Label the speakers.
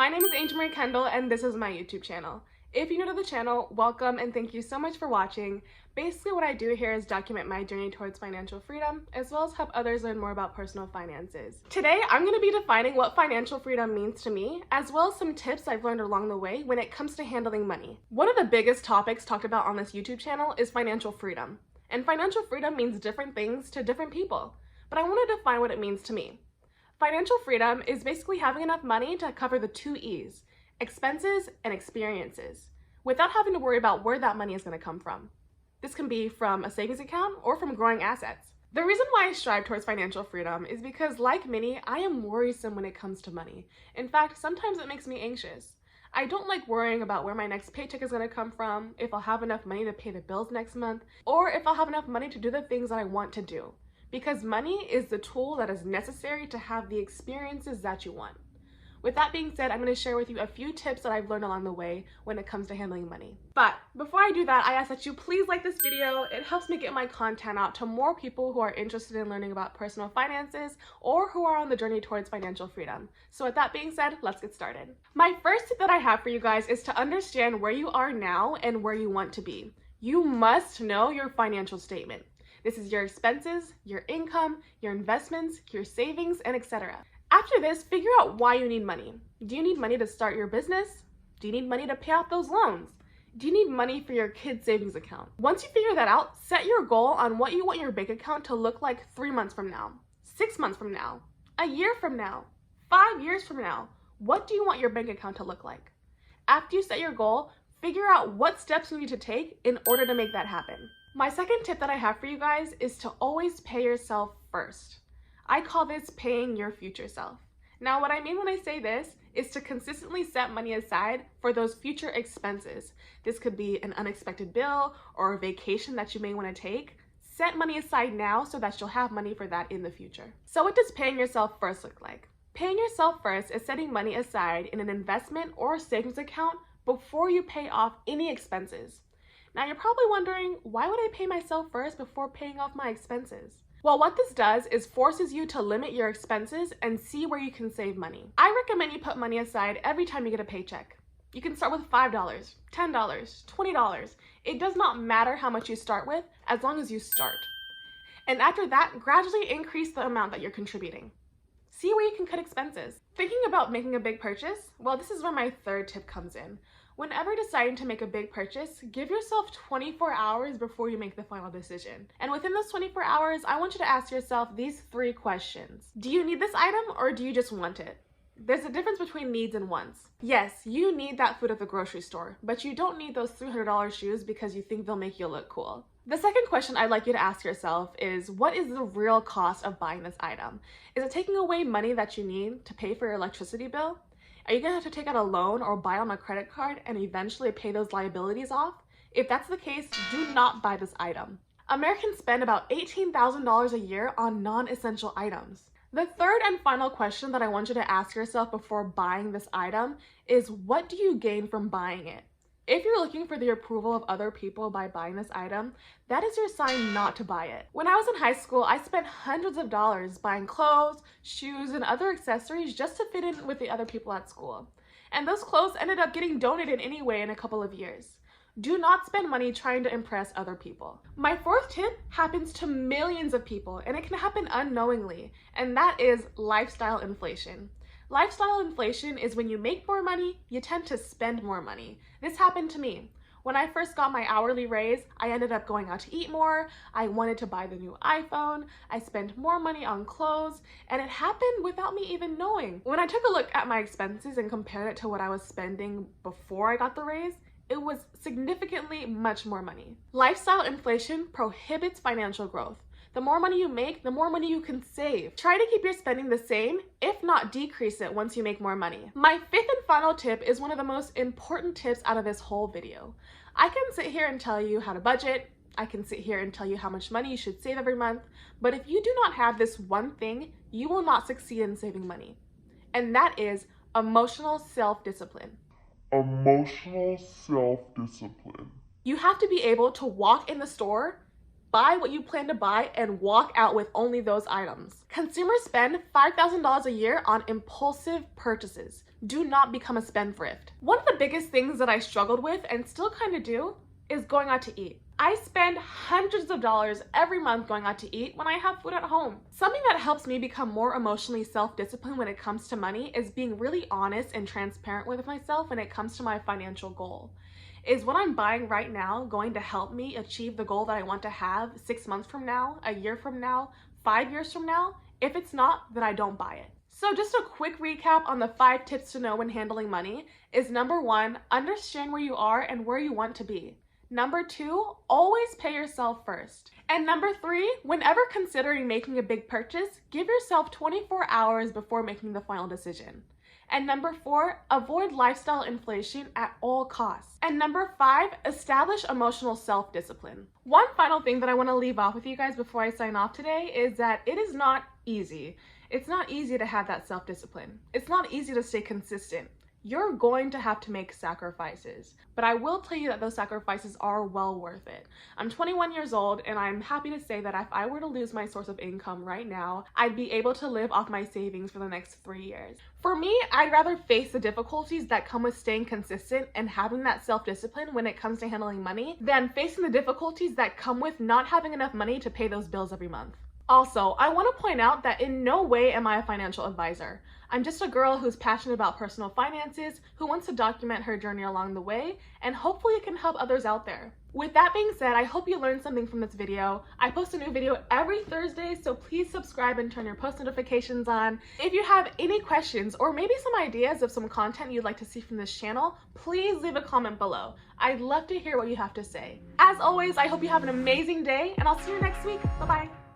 Speaker 1: My name is Angel Marie Kendall and this is my YouTube channel. If you're new to the channel, welcome and thank you so much for watching. Basically what I do here is document my journey towards financial freedom, as well as help others learn more about personal finances. Today, I'm going to be defining what financial freedom means to me, as well as some tips I've learned along the way when it comes to handling money. One of the biggest topics talked about on this YouTube channel is financial freedom. And financial freedom means different things to different people, but I want to define what it means to me. Financial freedom is basically having enough money to cover the 2 E's, expenses and experiences, without having to worry about where that money is going to come from. This can be from a savings account or from growing assets. The reason why I strive towards financial freedom is because, like many, I am worrisome when it comes to money. In fact, sometimes it makes me anxious. I don't like worrying about where my next paycheck is going to come from, if I'll have enough money to pay the bills next month, or if I'll have enough money to do the things that I want to do. Because money is the tool that is necessary to have the experiences that you want. With that being said, I'm going to share with you a few tips that I've learned along the way when it comes to handling money. But before I do that, I ask that you please like this video. It helps me get my content out to more people who are interested in learning about personal finances or who are on the journey towards financial freedom. So with that being said, let's get started. My first tip that I have for you guys is to understand where you are now and where you want to be. You must know your financial statement. This is your expenses, your income, your investments, your savings, and etc. After this, figure out why you need money. Do you need money to start your business? Do you need money to pay off those loans? Do you need money for your kid's savings account? Once you figure that out, set your goal on what you want your bank account to look like 3 months from now, 6 months from now, a year from now, 5 years from now. What do you want your bank account to look like? After you set your goal, figure out what steps you need to take in order to make that happen. My second tip that I have for you guys is to always pay yourself first. I call this paying your future self. Now, what I mean when I say this is to consistently set money aside for those future expenses. This could be an unexpected bill or a vacation that you may want to take. Set money aside now so that you'll have money for that in the future. So what does paying yourself first look like? Paying yourself first is setting money aside in an investment or savings account before you pay off any expenses. Now you're probably wondering, why would I pay myself first before paying off my expenses? Well, what this does is forces you to limit your expenses and see where you can save money. I recommend you put money aside every time you get a paycheck. You can start with $5, $10, $20. It does not matter how much you start with, as long as you start. And after that, gradually increase the amount that you're contributing. See where you can cut expenses. Thinking about making a big purchase? Well, this is where my third tip comes in. Whenever deciding to make a big purchase, give yourself 24 hours before you make the final decision. And within those 24 hours, I want you to ask yourself these 3 questions. Do you need this item or do you just want it? There's a difference between needs and wants. Yes, you need that food at the grocery store, but you don't need those $300 shoes because you think they'll make you look cool. The second question I'd like you to ask yourself is, what is the real cost of buying this item? Is it taking away money that you need to pay for your electricity bill? Are you gonna have to take out a loan or buy on a credit card and eventually pay those liabilities off? If that's the case, do not buy this item. Americans spend about $18,000 a year on non-essential items. The third and final question that I want you to ask yourself before buying this item is, what do you gain from buying it? If you're looking for the approval of other people by buying this item, that is your sign not to buy it. When I was in high school, I spent hundreds of dollars buying clothes, shoes, and other accessories just to fit in with the other people at school. And those clothes ended up getting donated anyway in a couple of years. Do not spend money trying to impress other people. My fourth tip happens to millions of people, and it can happen unknowingly, and that is lifestyle inflation. Lifestyle inflation is when you make more money, you tend to spend more money. This happened to me. When I first got my hourly raise, I ended up going out to eat more. I wanted to buy the new iPhone. I spent more money on clothes, and it happened without me even knowing. When I took a look at my expenses and compared it to what I was spending before I got the raise, it was significantly much more money. Lifestyle inflation prohibits financial growth. The more money you make, the more money you can save. Try to keep your spending the same, if not decrease it once you make more money. My fifth and final tip is one of the most important tips out of this whole video. I can sit here and tell you how to budget. I can sit here and tell you how much money you should save every month. But if you do not have this one thing, you will not succeed in saving money. And that is emotional self-discipline.
Speaker 2: Emotional self-discipline.
Speaker 1: You have to be able to walk in the store buy what you plan to buy and walk out with only those items. Consumers spend $5,000 a year on impulsive purchases. Do not become a spendthrift. One of the biggest things that I struggled with and still kind of do is going out to eat. I spend hundreds of dollars every month going out to eat when I have food at home. Something that helps me become more emotionally self-disciplined when it comes to money is being really honest and transparent with myself when it comes to my financial goal. Is what I'm buying right now going to help me achieve the goal that I want to have 6 months from now, a year from now, 5 years from now? If it's not, then I don't buy it. So just a quick recap on the 5 tips to know when handling money is: number 1, understand where you are and where you want to be. Number 2, always pay yourself first. And number 3, whenever considering making a big purchase, give yourself 24 hours before making the final decision. And number 4, avoid lifestyle inflation at all costs. And number 5, establish emotional self-discipline. One final thing that I want to leave off with you guys before I sign off today is that it is not easy. It's not easy to have that self-discipline. It's not easy to stay consistent. You're going to have to make sacrifices, but I will tell you that those sacrifices are well worth it. I'm 21 years old, and I'm happy to say that if I were to lose my source of income right now, I'd be able to live off my savings for the next 3 years. For me, I'd rather face the difficulties that come with staying consistent and having that self-discipline when it comes to handling money than facing the difficulties that come with not having enough money to pay those bills every month. Also, I want to point out that in no way am I a financial advisor. I'm just a girl who's passionate about personal finances, who wants to document her journey along the way, and hopefully it can help others out there. With that being said, I hope you learned something from this video. I post a new video every Thursday, so please subscribe and turn your post notifications on. If you have any questions or maybe some ideas of some content you'd like to see from this channel, please leave a comment below. I'd love to hear what you have to say. As always, I hope you have an amazing day, and I'll see you next week. Bye-bye.